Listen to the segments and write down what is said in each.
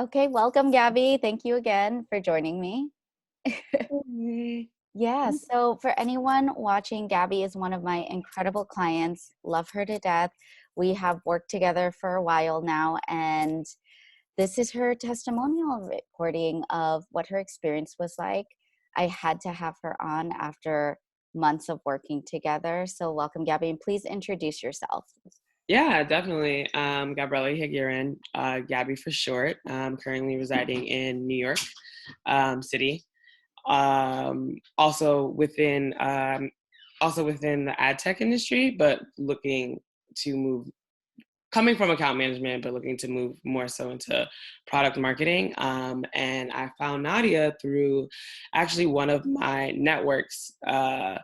Okay, welcome, Gabby. Thank you again for joining me. Mhm. Yeah, so for anyone watching, Gabby is one of my incredible clients. Love her to death. We have worked together for a while now, and this is her testimonial recording of what her experience was like. I had to have her on after months of working together. So, welcome, Gabby, and please introduce yourself. Yeah, definitely. Gabriella Higuerin, Gabby for short. Currently residing in New York City. Also within the ad tech industry, but looking to move, coming from account management, but looking to move more so into product marketing. And I found Nadia through actually one of my networks on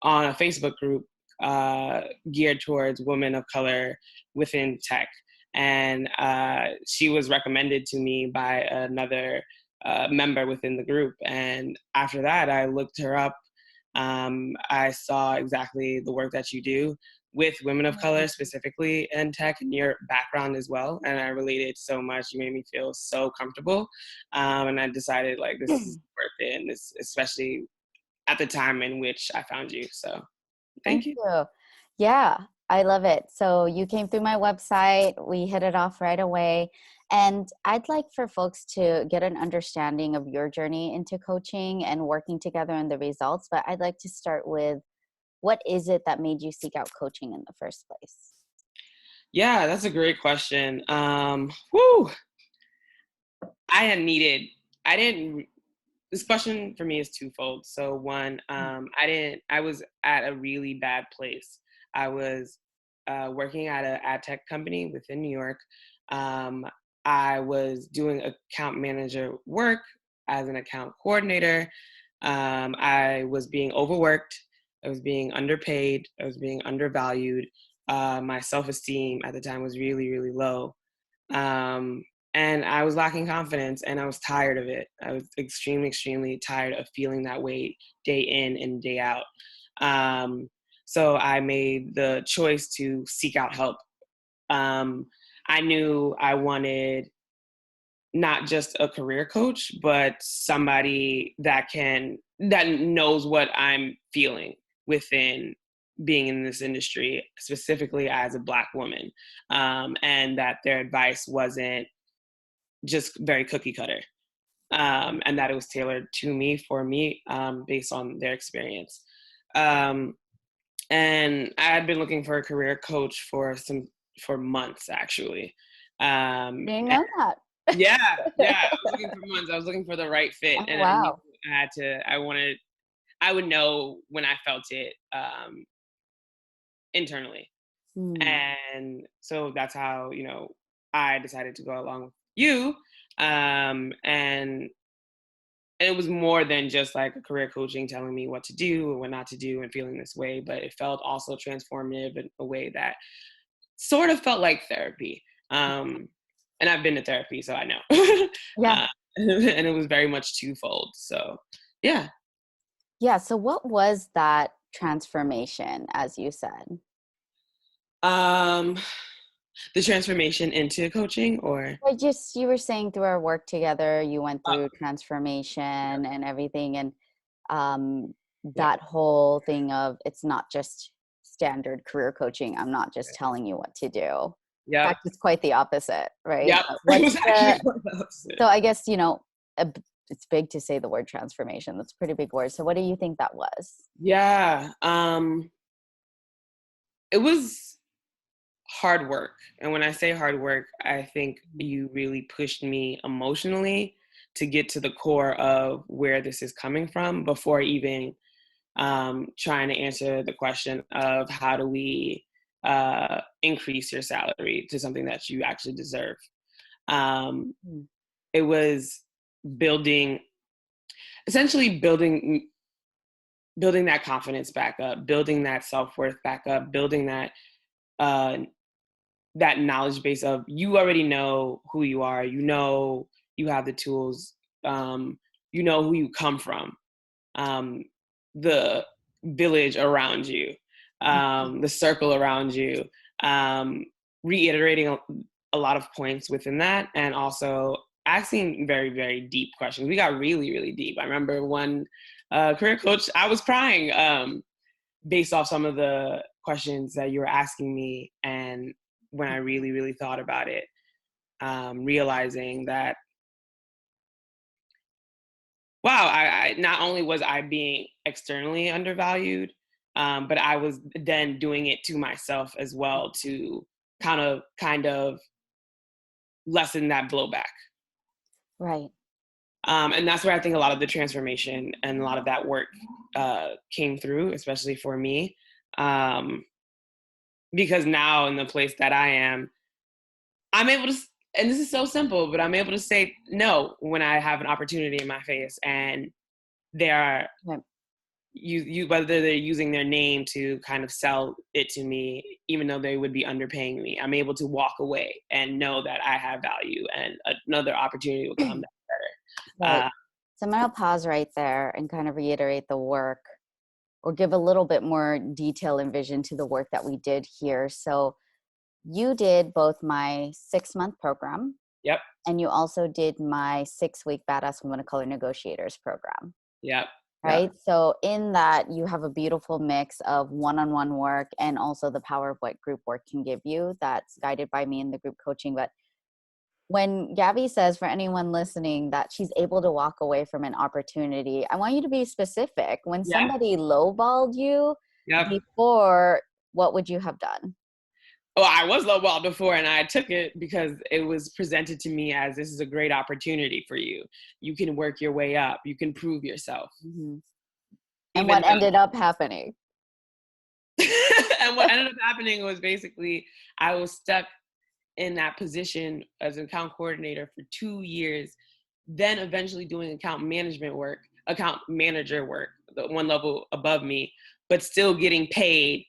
a Facebook group uh, geared towards women of color within tech. And she was recommended to me by another member within the group. And after that, I looked her up. I saw exactly the work that you do with women of color, specifically in tech, and your background as well. And I related so much. You made me feel so comfortable. And I decided, like, this is worth it. And this, especially at the time in which I found you. So thank Thank you. you. Yeah, I love it. So you came through my website, we hit it off right away. And I'd like for folks to get an understanding of your journey into coaching and working together and the results. But I'd like to start with what is it that made you seek out coaching in the first place? Yeah, that's a great question. Whoo, I had needed, I didn't, this question for me is twofold. So one, I was at a really bad place. I was working at an ad tech company within New York. Um, I was doing account manager work as an account coordinator. I was being overworked. I was being underpaid. I was being undervalued. My self-esteem at the time was really, really low. Um, and I was lacking confidence and I was tired of it. I was extremely, extremely tired of feeling that way day in and day out. Um, so I made the choice to seek out help. Um, I knew I wanted not just a career coach, but somebody that knows what I'm feeling within being in this industry, specifically as a Black woman, and that their advice wasn't just very cookie cutter, and that it was tailored to me for me, based on their experience. Um, and I had been looking for a career coach for months actually. Didn't know that. Yeah, I was looking for months. I was looking for the right fit, Oh, and I knew wow. I had to. I would know when I felt it internally, Hmm. and so that's how I decided to go along with you. And it was more than just like a career coaching telling me what to do and what not to do and feeling this way, but it felt also transformative in a way that sort of felt like therapy. And I've been to therapy, so I know. Yeah. And it was very much twofold. So, yeah. Yeah. So what was that transformation, as you said? Um, the transformation into coaching, or I just, you were saying through our work together, you went uh, through transformation and everything. And um, yeah, that whole thing of it's not just standard career coaching. I'm not just telling you what to do. In yep, fact, it's quite the opposite, right? yep. It What's was actually the, quite the opposite. so I guess, it's big to say the word transformation. That's a pretty big word. So what do you think that was? Yeah, it was hard work. And when I say hard work, I think you really pushed me emotionally to get to the core of where this is coming from before even trying to answer the question of how do we increase your salary to something that you actually deserve. Um, Mm. it was building, essentially building that confidence back up, building that self-worth back up, building uh, that knowledge base of you already know who you are, you have the tools, you know who you come from, um, the village around you, the circle around you, um, reiterating a lot of points within that, and also asking very, very deep questions. We got really, really deep. I remember one career coach, I was crying based off some of the questions that you were asking me. And when I really, really thought about it, realizing that, wow, I not only was I being externally undervalued, but I was then doing it to myself as well to kind of lessen that blowback. Right. And that's where I think a lot of the transformation and a lot of that work came through, especially for me. Um, because now in the place that I am, I'm able to, and this is so simple, but I'm able to say no when I have an opportunity in my face, and they are Right. whether they're using their name to kind of sell it to me, even though they would be underpaying me. I'm able to walk away and know that I have value, and another opportunity will come that's better. Right. So I'm going to pause right there and kind of reiterate the work, or give a little bit more detail and vision to the work that we did here. So you did both my 6-month program, Yep. and you also did my 6-week Badass Women of Color Negotiators program. Yep. Right. So in that, you have a beautiful mix of one-on-one work and also the power of what group work can give you, that's guided by me in the group coaching. But when Gabby says, for anyone listening, that she's able to walk away from an opportunity, I want you to be specific. When Yeah. somebody lowballed you Yep. before, what would you have done? Oh, I was lowballed before, and I took it because it was presented to me as, this is a great opportunity for you. You can work your way up. You can prove yourself. Mm-hmm. And Even what ended up happening? and what ended up happening was basically I was stuck in that position as an account coordinator for 2 years, then eventually doing account manager work, the one level above me, but still getting paid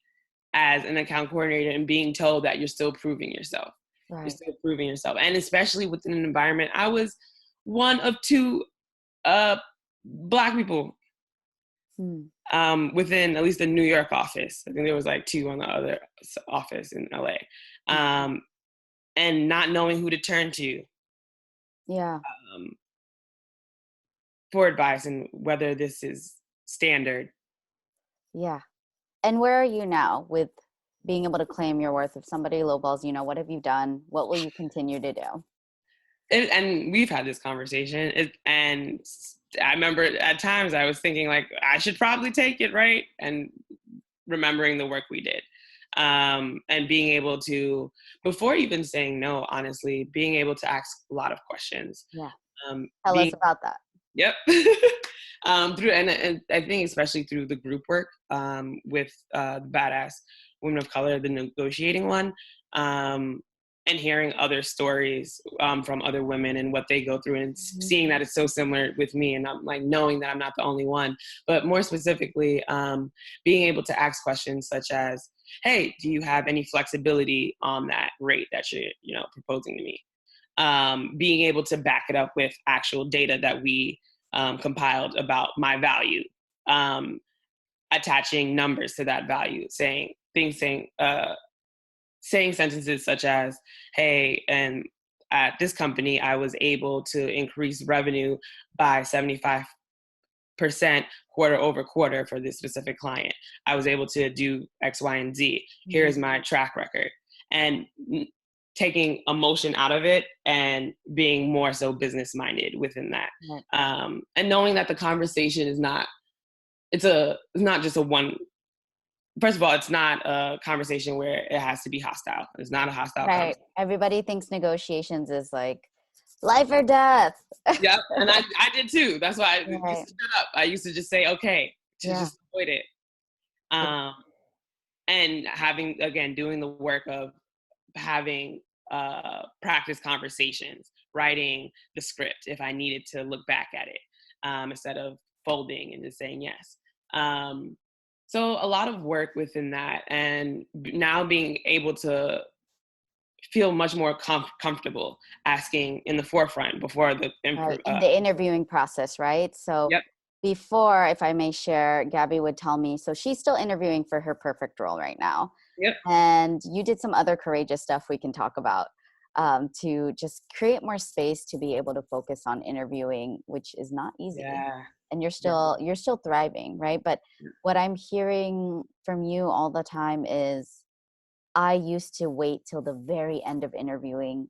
as an account coordinator and being told that you're still proving yourself. Right. You're still proving yourself. And especially within an environment, I was one of 2 Black people within at least the New York office. I think there was like 2 on the other office in LA. And not knowing who to turn to. Yeah. For advice and whether this is standard. Yeah. And where are you now with being able to claim your worth? If somebody lowballs, what have you done? What will you continue to do? And we've had this conversation. And I remember at times I was thinking like, I should probably take it, right? And remembering the work we did. And being able to, before even saying no, honestly, being able to ask a lot of questions. Yeah. Tell us about that. Yep. Through and I think especially through the group work with the Badass Women of Color, the negotiating one, and hearing other stories from other women and what they go through, and seeing that it's so similar with me, and I'm like knowing that I'm not the only one. But more specifically, being able to ask questions such as, "Hey, do you have any flexibility on that rate that you're proposing to me?" Being able to back it up with actual data that we compiled about my value, attaching numbers to that value, saying sentences such as, "Hey, and at this company, I was able to increase revenue by 75% quarter over quarter for this specific client. I was able to do X, Y, and Z. Here's my track record." And taking emotion out of it and being more so business minded within that. Right. And knowing that the conversation is not, it's not just a one, first of all, it's not a conversation where it has to be hostile. It's not a hostile Right. conversation. Everybody thinks negotiations is like life or death. Yep. And I did too. That's why I Right. used to shut up. I used to just say, okay, to just avoid it. And having, again, doing the work of having practice conversations, writing the script if I needed to look back at it, instead of folding and just saying yes. So a lot of work within that, and now being able to feel much more comfortable asking in the forefront before the in the interviewing process, right? So yep. Before, if I may share, Gabby would tell me, so she's still interviewing for her perfect role right now. Yep. And you did some other courageous stuff we can talk about. to just create more space to be able to focus on interviewing, which is not easy. Yeah. And you're Yeah. still thriving, right? But what I'm hearing from you all the time is, I used to wait till the very end of interviewing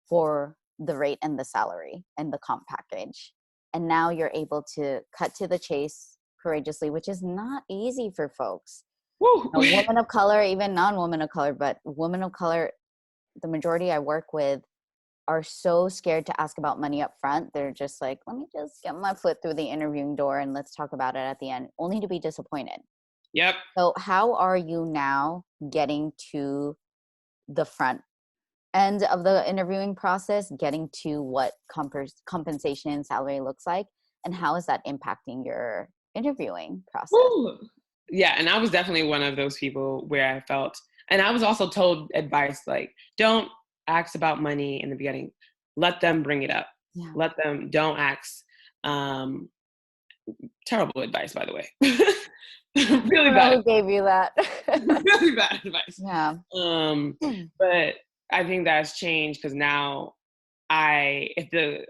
for the rate and the salary and the comp package. And now you're able to cut to the chase courageously, which is not easy for folks. Woo. A woman of color, even non-women of color, but women of color, the majority I work with are so scared to ask about money up front. They're just like, let me just get my foot through the interviewing door and let's talk about it at the end, only to be disappointed. Yep. So how are you now getting to the front end of the interviewing process, getting to what compensation and salary looks like, and how is that impacting your interviewing process? Woo. Yeah, and I was definitely one of those people where I felt, and I was also told advice like, don't ask about money in the beginning. Let them bring it up. Yeah. Let them, don't ask. Um, Terrible advice, by the way. Really bad. Who gave you that? Really bad advice. Yeah. But I think that's changed because now if the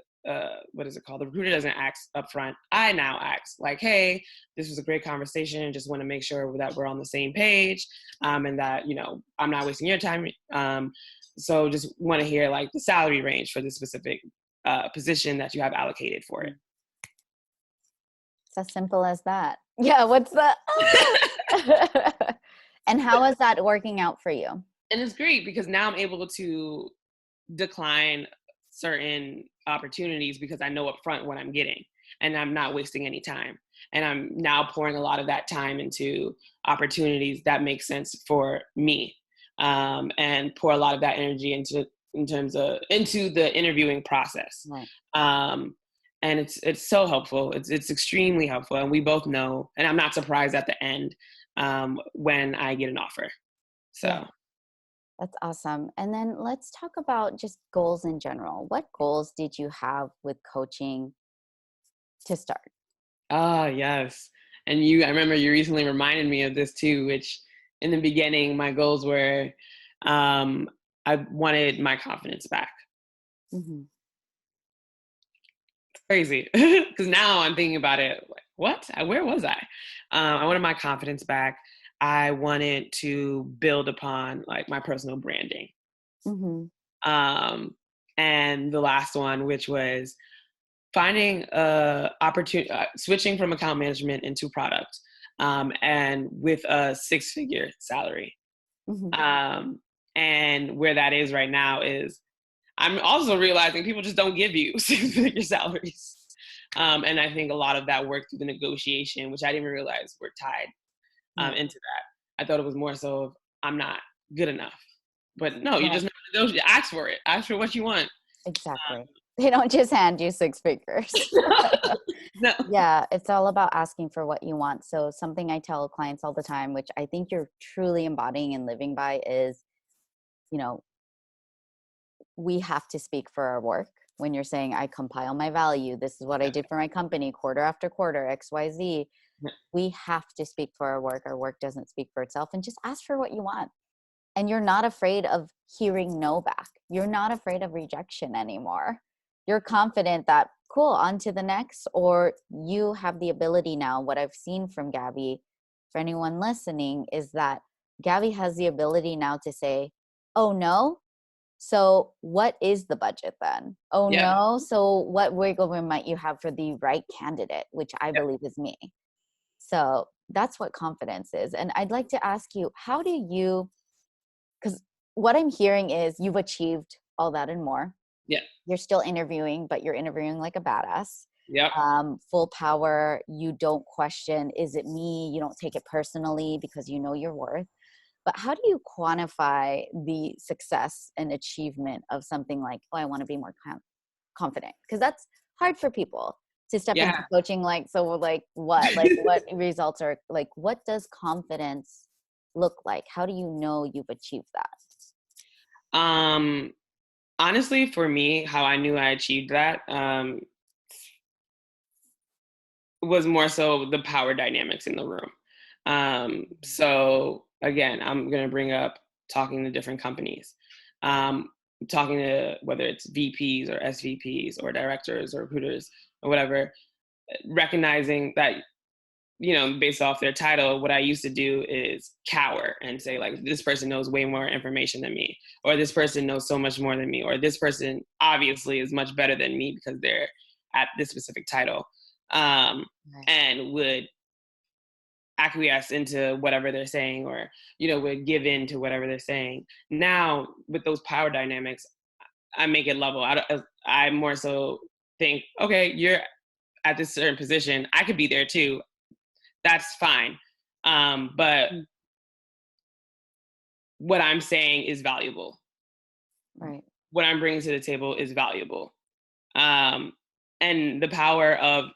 what is it called? The recruiter doesn't ask upfront. I now ask like, hey, this was a great conversation. Just want to make sure that we're on the same page, and that, I'm not wasting your time. So just want to hear like the salary range for the specific position that you have allocated for it. It's as simple as that. Yeah. What's the? And how is that working out for you? And it's great because now I'm able to decline certain opportunities because I know upfront what I'm getting and I'm not wasting any time. And I'm now pouring a lot of that time into opportunities that make sense for me, and pour a lot of that energy into the interviewing process. Right. And it's so helpful. It's extremely helpful. And we both know, and I'm not surprised at the end when I get an offer. So. Yeah. That's awesome. And then let's talk about just goals in general. What goals did you have with coaching to start? Ah, yes. And I remember you recently reminded me of this too, which in the beginning, my goals were, I wanted my confidence back. Mm-hmm. Crazy. Because now I'm thinking about it, like, what? Where was I? I wanted my confidence back. I wanted to build upon like my personal branding. Mm-hmm. And the last one, which was finding opportunity, switching from account management into product, and with a 6-figure salary. Mm-hmm. And where that is right now is, I'm also realizing people just don't give you 6-figure salaries. And I think a lot of that work through the negotiation, which I didn't even realize were tied into that. I thought it was more so of, I'm not good enough. But no, you just negotiate. Ask for it. Ask for what you want. Exactly. They don't just hand you 6 figures. No. Yeah, it's all about asking for what you want. So something I tell clients all the time, which I think you're truly embodying and living by, is, we have to speak for our work. When you're saying, I compile my value, this is what I did for my company quarter after quarter, XYZ, we have to speak for our work. Our work doesn't speak for itself, and just ask for what you want. And you're not afraid of hearing no back. You're not afraid of rejection anymore. You're confident that, cool, on to the next. Or you have the ability now. What I've seen from Gabby, for anyone listening, is that Gabby has the ability now to say, oh no, so what is the budget then? Oh no, so what wiggle room might you have for the right candidate, which I believe is me. So that's what confidence is. And I'd like to ask you, how do you, because what I'm hearing is you've achieved all that and more. Yeah. You're still interviewing, but you're interviewing like a badass. Yep. Full power. You don't question, is it me? You don't take it personally because you know your worth. But how do you quantify the success and achievement of something like, oh, I want to be more confident? Because that's hard for people to step into coaching. Like, so like what? Like what results are, like, what does confidence look like? How do you know you've achieved that? Honestly, for me, how I knew I achieved that was more so the power dynamics in the room. So again, I'm going to bring up talking to different companies. talking to whether it's VPs or SVPs or directors or recruiters or whatever, recognizing that, based off their title, what I used to do is cower and say, like, this person knows way more information than me, or this person knows so much more than me, or this person obviously is much better than me because they're at this specific title, Right. and would acquiesce into whatever they're saying, or, would give in to whatever they're saying. Now, with those power dynamics, I make it level. I more so think, okay, you're at this certain position. I could be there too. That's fine. But Mm. what I'm saying is valuable. Right. What I'm bringing to the table is valuable. Um, and the power of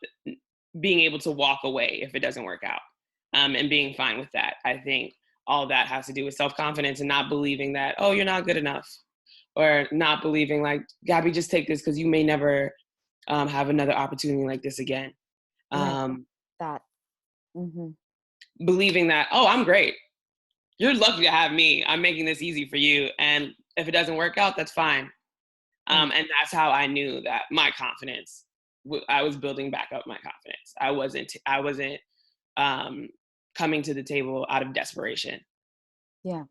being able to walk away if it doesn't work out, and being fine with that. I think all that has to do with self-confidence and not believing that, oh, you're not good enough, or not believing like, Gabby, just take this because you may never have another opportunity like this again. Right. Um, That. Mm-hmm. Believing that, oh, I'm great. You're lucky to have me. I'm making this easy for you. And if it doesn't work out, that's fine. Right. And that's how I knew that my confidence, I was building back up my confidence. I wasn't um, coming to the table out of desperation. Yeah.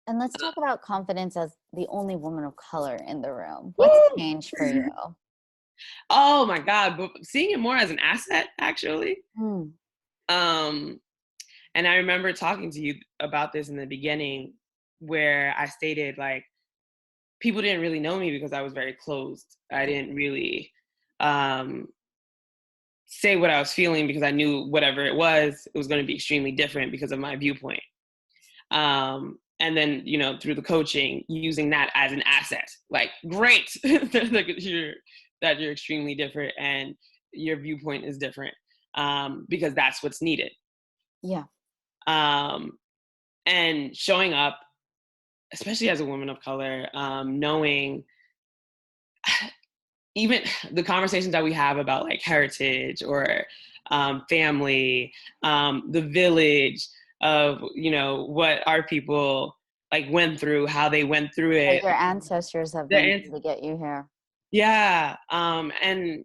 And let's talk about confidence as the only woman of color in the room. What's Woo! changed for you? Oh my God. But seeing it more as an asset, actually. Mm. Um, and I remember talking to you about this in the beginning, where I stated, like, people didn't really know me because I was very closed. I didn't really um, say what I was feeling because I knew whatever it was going to be extremely different because of my viewpoint. And then, through the coaching, using that as an asset, like, great, that you're extremely different and your viewpoint is different, because that's what's needed. Yeah. Um, and showing up, especially as a woman of color, knowing even the conversations that we have about, like, heritage or family, the village of, what our people, like, went through, how they went through What it. your ancestors have been through to get you here. Yeah. And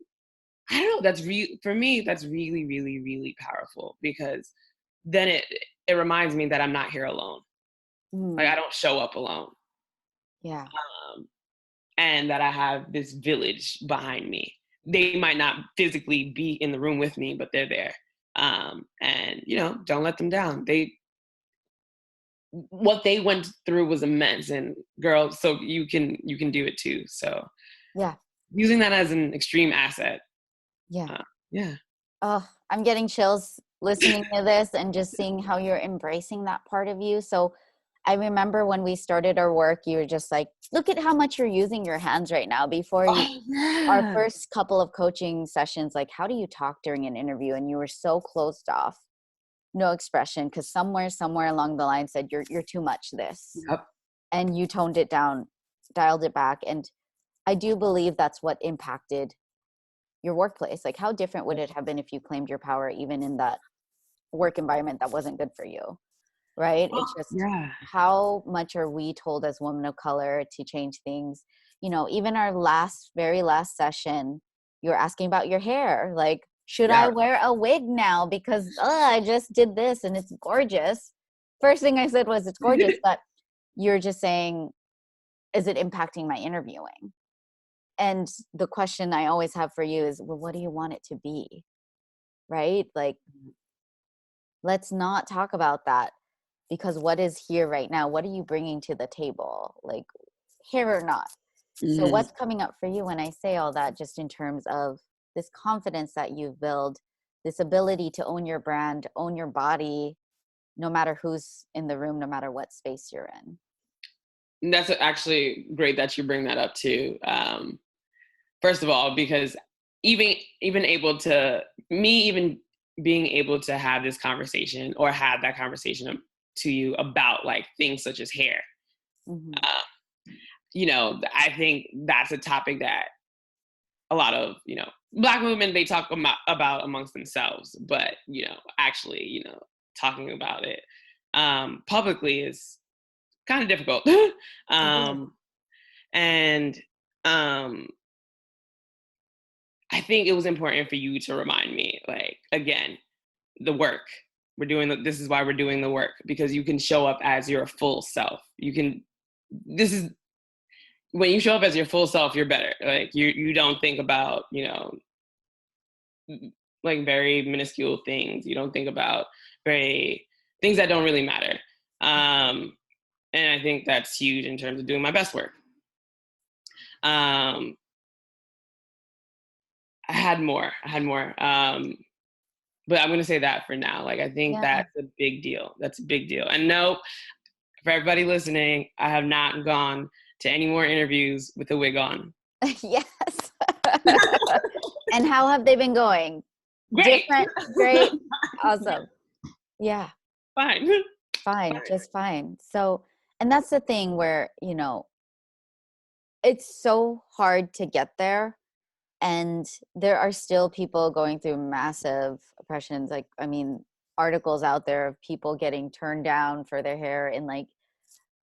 I don't know, for me, that's really, really, really powerful, because then it reminds me that I'm not here alone. Like, Mm. I don't show up alone. Yeah. Um, and that I have this village behind me. They might not physically be in the room with me, but they're there. And, don't let them down. What they went through was immense, and girl, so you can do it too. So Yeah. using that as an extreme asset. Yeah. Yeah. Oh, I'm getting chills listening to this and just seeing how you're embracing that part of you. So I remember when we started our work, you were just like, look at how much you're using your hands right now. Before you, Oh our yeah. first couple of coaching sessions, like, how do you talk during an interview? And you were so closed off, no expression, because somewhere along the line said, you're too much this. Yep. And you toned it down, dialed it back. And I do believe that's what impacted your workplace. Like, how different would it have been if you claimed your power even in that work environment that wasn't good for you, right? Oh, It's just, yeah. how much are we told as women of color to change things? Even our very last session, you were asking about your hair. Like, should I Yeah. wear a wig now because I just did this and it's gorgeous? First thing I said was, it's gorgeous, but you're just saying, is it impacting my interviewing? And the question I always have for you is, well, what do you want it to be? Right? Like, let's not talk about that, because what is here right now? What are you bringing to the table? Like, here or not. So Mm. what's coming up for you when I say all that, just in terms of this confidence that you've built, this ability to own your brand, own your body, no matter who's in the room, no matter what space you're in? And that's actually great that you bring that up too. First of all, because even able to me even being able to have this conversation, or have that conversation to you about, like, things such as hair. Mm-hmm. I think that's a topic that a lot of, Black women, they talk about amongst themselves, but, actually, talking about it publicly is kind of difficult. It is. um, And I think it was important for you to remind me, like, again, the work. This is why we're doing the work, because you can show up as your full self. This is when you show up as your full self, you're better. Like you don't think about, like very minuscule things. You don't think about very things that don't really matter. And I think that's huge in terms of doing my best work. Um, I had more. But I'm going to say that for now. Like, I think Yeah. that's a big deal. That's a big deal. And no, for everybody listening, I have not gone to any more interviews with a wig on. Yes. And how have they been going? Great. Different, great, awesome. Yeah. Fine. Fine, just fine. So, and that's the thing where, it's so hard to get there. And there are still people going through massive oppressions. Like, I mean, articles out there of people getting turned down for their hair in like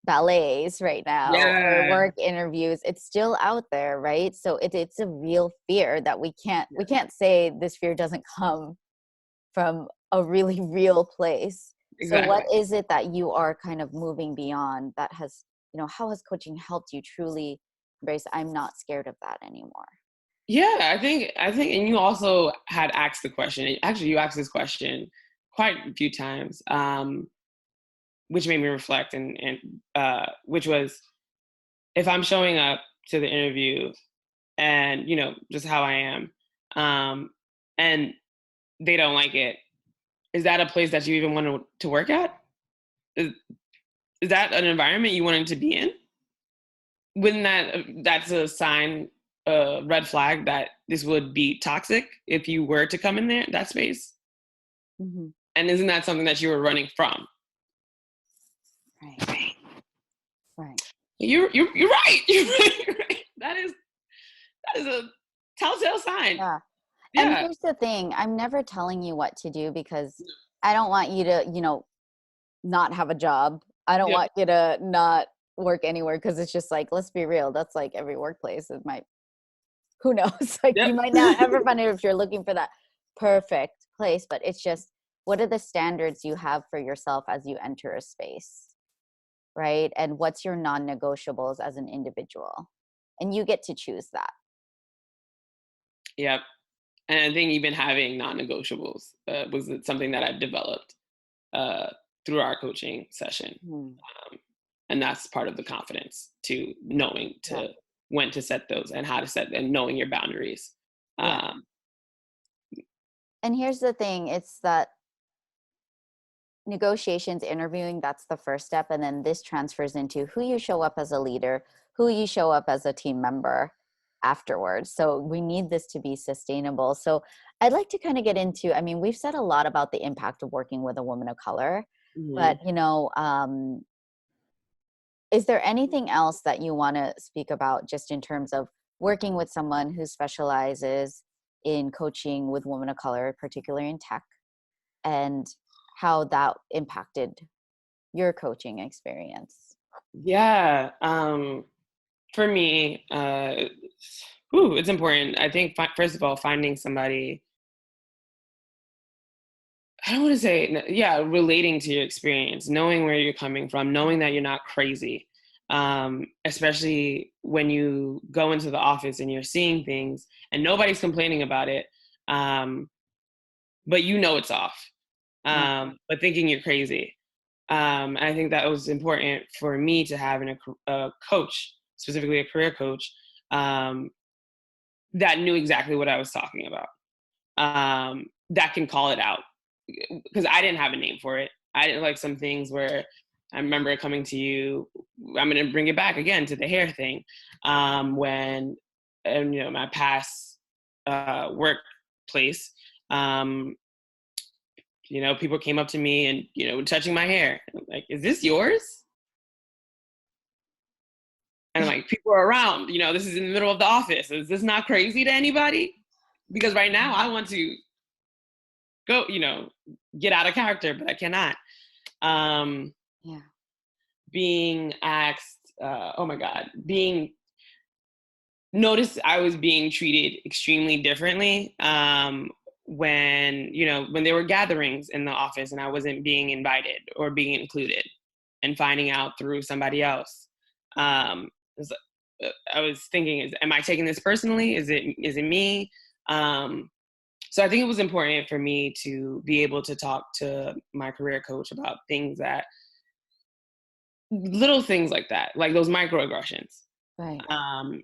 ballets right now or Yeah. work interviews. It's still out there, right? So it's a real fear that we can't say this fear doesn't come from a really real place. So Exactly. what is it that you are kind of moving beyond that has, how has coaching helped you truly embrace, I'm not scared of that anymore? Yeah, and you also had asked the question. Actually, you asked this question quite a few times, which made me reflect, and which was, if I'm showing up to the interview and just how I am, and they don't like it, is that a place that you even want to work at? Is, is that an environment you wanted to be in? Wouldn't that's a sign, a red flag that this would be toxic if you were to come in that space? Mm-hmm. And isn't that something that you were running from? Right. Right. You're right. You're right. You're right. That is a telltale sign. Yeah. And Yeah. here's the thing, I'm never telling you what to do because I don't want you to, not have a job. I don't Yep. want you to not work anywhere because it's just like, let's be real, that's like every workplace. It might, who knows? Like Yep. you might not ever find it if you're looking for that perfect place, but it's just, what are the standards you have for yourself as you enter a space, right? And what's your non-negotiables as an individual? And you get to choose that. Yep. And I think even having non-negotiables was something that I've developed uh, through our coaching session. Hmm. And that's part of the confidence, to knowing Yeah. to when to set those and how to set, and knowing your boundaries. Yeah. Um, And here's the thing, it's that negotiations, interviewing, that's the first step. And then this transfers into who you show up as a leader, who you show up as a team member afterwards. So we need this to be sustainable. So I'd like to kind of get into, I mean, we've said a lot about the impact of working with a woman of color, but, mhm. is there anything else that you want to speak about just in terms of working with someone who specializes in coaching with women of color, particularly in tech, and how that impacted your coaching experience? Yeah. For me, it's important. I think, first of all, finding somebody, I don't want to say, yeah, relating to your experience, knowing where you're coming from, knowing that you're not crazy. Especially when you go into the office and you're seeing things and nobody's complaining about it, but it's off, Yeah. but thinking you're crazy. I think that was important for me to have in a coach, specifically a career coach, that knew exactly what I was talking about, that can call it out. Because I didn't have a name for it. I didn't, like, some things where I remember coming to you, I'm going to bring it back again to the hair thing, when, and, my past workplace, um, people came up to me and, touching my hair. Like, is this yours? And like, people are around, this is in the middle of the office. Is this not crazy to anybody? Because right now I want to go, get out of character, but I cannot. Yeah. Being asked, oh my God, being noticed I was being treated extremely differently when there were gatherings in the office and I wasn't being invited or being included, and finding out through somebody else. Um, I was thinking, am I taking this personally? Is it me? Um, so I think it was important for me to be able to talk to my career coach about little things like that, like those microaggressions, Right.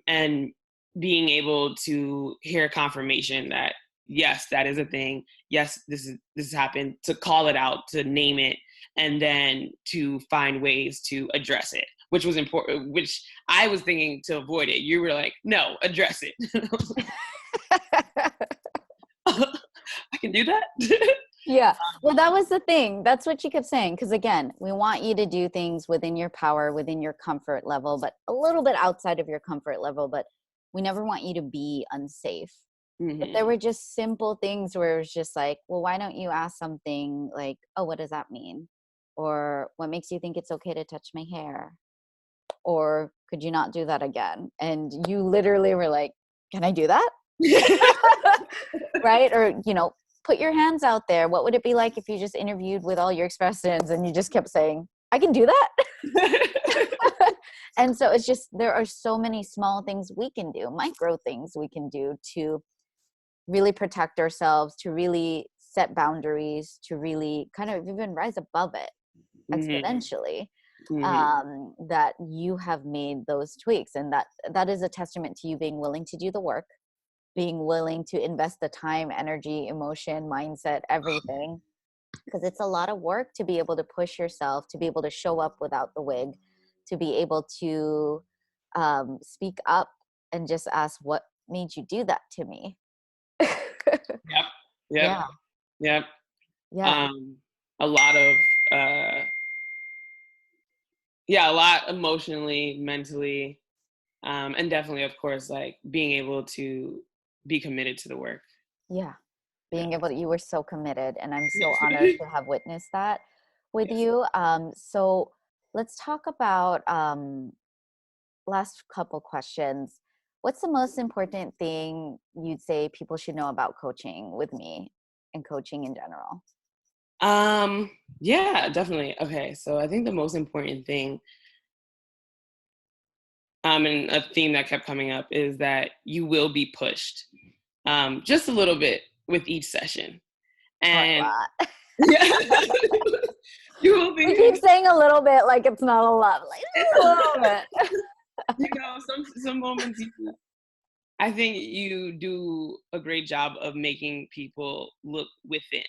and being able to hear confirmation that yes, that is a thing. Yes, this has happened. To call it out, to name it, and then to find ways to address it, which was important. Which I was thinking to avoid it. You were like, no, address it. I can do that. Yeah. Well, that was the thing. That's what she kept saying. Because again, we want you to do things within your power, within your comfort level, but a little bit outside of your comfort level. But we never want you to be unsafe. But there Hmm. were just simple things where it was just like, well, why don't you ask something like, oh, what does that mean? Or what makes you think it's okay to touch my hair? Or could you not do that again? And you literally were like, can I do that? Right? Or, put your hands out there. What would it be like if you just interviewed with all your expressions and you just kept saying, I can do that? And so it's just, there are so many small things we can do, micro things we can do to really protect ourselves, to really set boundaries, to really kind of even rise above it Hmm. exponentially. Hmm. That you have made those tweaks, and that is a testament to you being willing to do the work, being willing to invest the time, energy, emotion, mindset, everything, because it's a lot of work to be able to push yourself, to be able to show up without the wig, to be able to speak up and just ask, what made you do that to me? Yep. Yep. Yeah. Yep. Yeah. Um, a lot of uh, yeah, a lot emotionally, mentally, and definitely, of course, like being able to be committed to the work. Yeah. Yeah. Being able to, you were so committed, and I'm so Yes. honored to have witnessed that with Yes. you. So let's talk about last couple questions. What's the most important thing you'd say people should know about coaching with me and coaching in general? Um, yeah, definitely. Okay, so I think the most important thing, and a theme that kept coming up is that you will be pushed, just a little bit with each session, Oh, and a lot. yeah, you will We keep be. saying a little bit like it's not a lot, like a little bit. Some moments I think you do a great job of making people look within.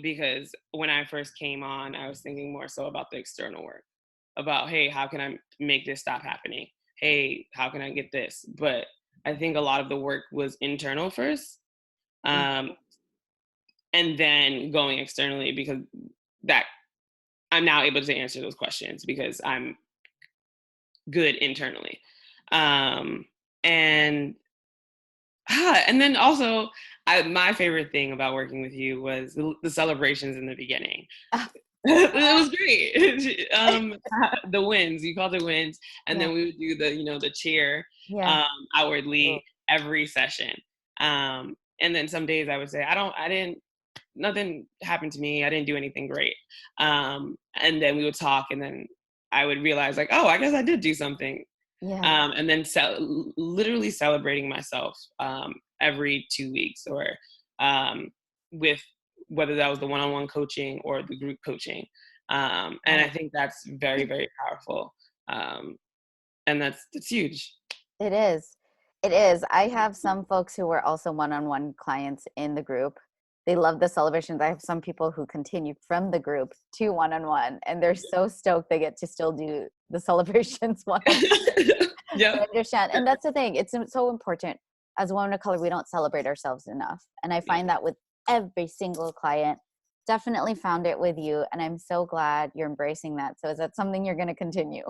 Because when I first came on, I was thinking more so about the external work, about, hey, how can I make this stop happening? Hey, how can I get this? But I think a lot of the work was internal first, Mm, um, and then going externally, because that I'm now able to answer those questions because I'm good internally. Um, and and then also, my favorite thing about working with you was the celebrations in the beginning. ah, It was great. The wins, you called it wins, and yeah, then we would do the cheer yeah. um, Oh, outwardly every session. And then some days I would say, I didn't, nothing happened to me. I didn't do anything great. And then we would talk, and then I would realize like, oh, I guess I did do something. yeah. And then literally celebrating myself every 2 weeks, or with whether that was the one-on-one coaching or the group coaching. And I Right. think that's very, very powerful. And that's huge. It is. It is. I have some folks who were also one-on-one clients in the group. They love the celebrations. I have some people who continue from the group to one-on-one, and they're so stoked they get to still do the celebrations one-on-one. Yep. I understand. And that's the thing. It's so important. As a woman of color, we don't celebrate ourselves enough. And I Yep. find that with every single client. Definitely found it with you. And I'm so glad you're embracing that. So is that something you're going to continue?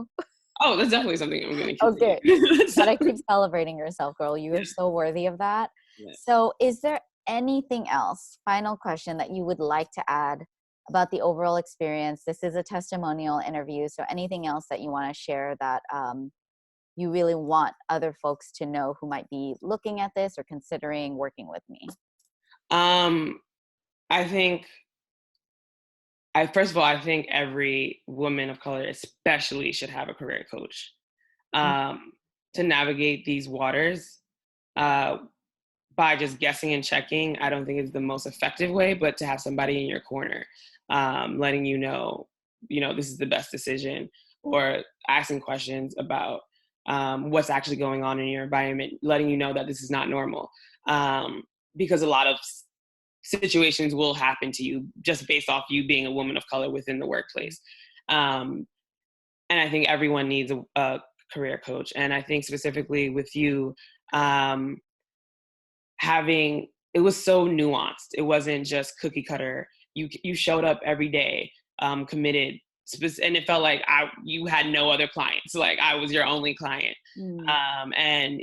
Oh, that's definitely something I'm going to Okay. continue. So, Gotta keep celebrating yourself, girl. You are yes, so worthy of that. yes. So is there anything else, final question, that you would like to add about the overall experience? This is a testimonial interview. So anything else that you want to share that you really want other folks to know who might be looking at this or considering working with me? Um, I think I first of all, I think every woman of color especially should have a career coach Mm. um, to navigate these waters. Uh, by just guessing and checking, I don't think is the most effective way, but to have somebody in your corner, letting this is the best decision, or asking questions about what's actually going on in your environment, letting you know that this is not normal. Um, because a lot of situations will happen to you just based off you being a woman of color within the workplace. Um, and I think everyone needs a career coach. And I think specifically with you, um, having it was so nuanced. It wasn't just cookie cutter. You showed up every day, committed, and it felt like you had no other clients. Like I was your only client, Mm. and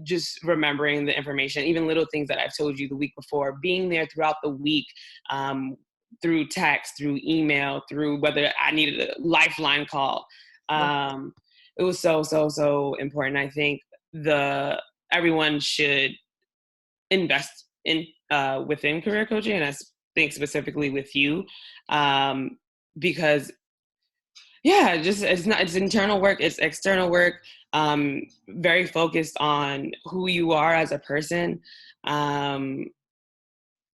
just remembering the information, even little things that I've told you the week before, being there throughout the week, um, through text, through email, through whether I needed a lifeline call. Yeah. Um, it was so important. I think everyone should invest in within career coaching, and think specifically with you, because just it's internal work, it's external work, very focused on who you are as a person, um,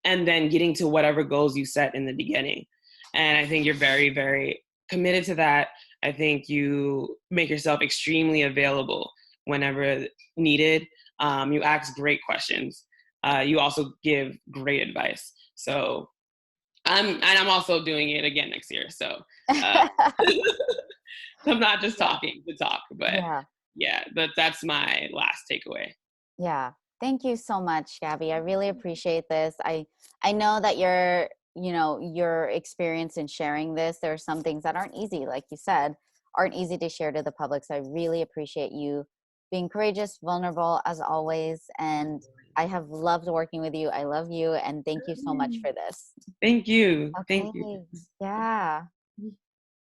and then getting to whatever goals you set in the beginning. And I think you're very, very committed to that. I think you make yourself extremely available whenever needed. You ask great questions. You also give great advice. So I'm also doing it again next year. So uh, I'm not just Yeah. talking to talk, but Yeah. yeah, that's my last takeaway. Yeah. Thank you so much, Gabby. I really appreciate this. I know that your experience in sharing this, there are some things that aren't easy, like you said, aren't easy to share to the public. So I really appreciate you being courageous, vulnerable as always. And I have loved working with you. I love you. And thank you so much for this. Thank you. Thank Okay. you. Yeah.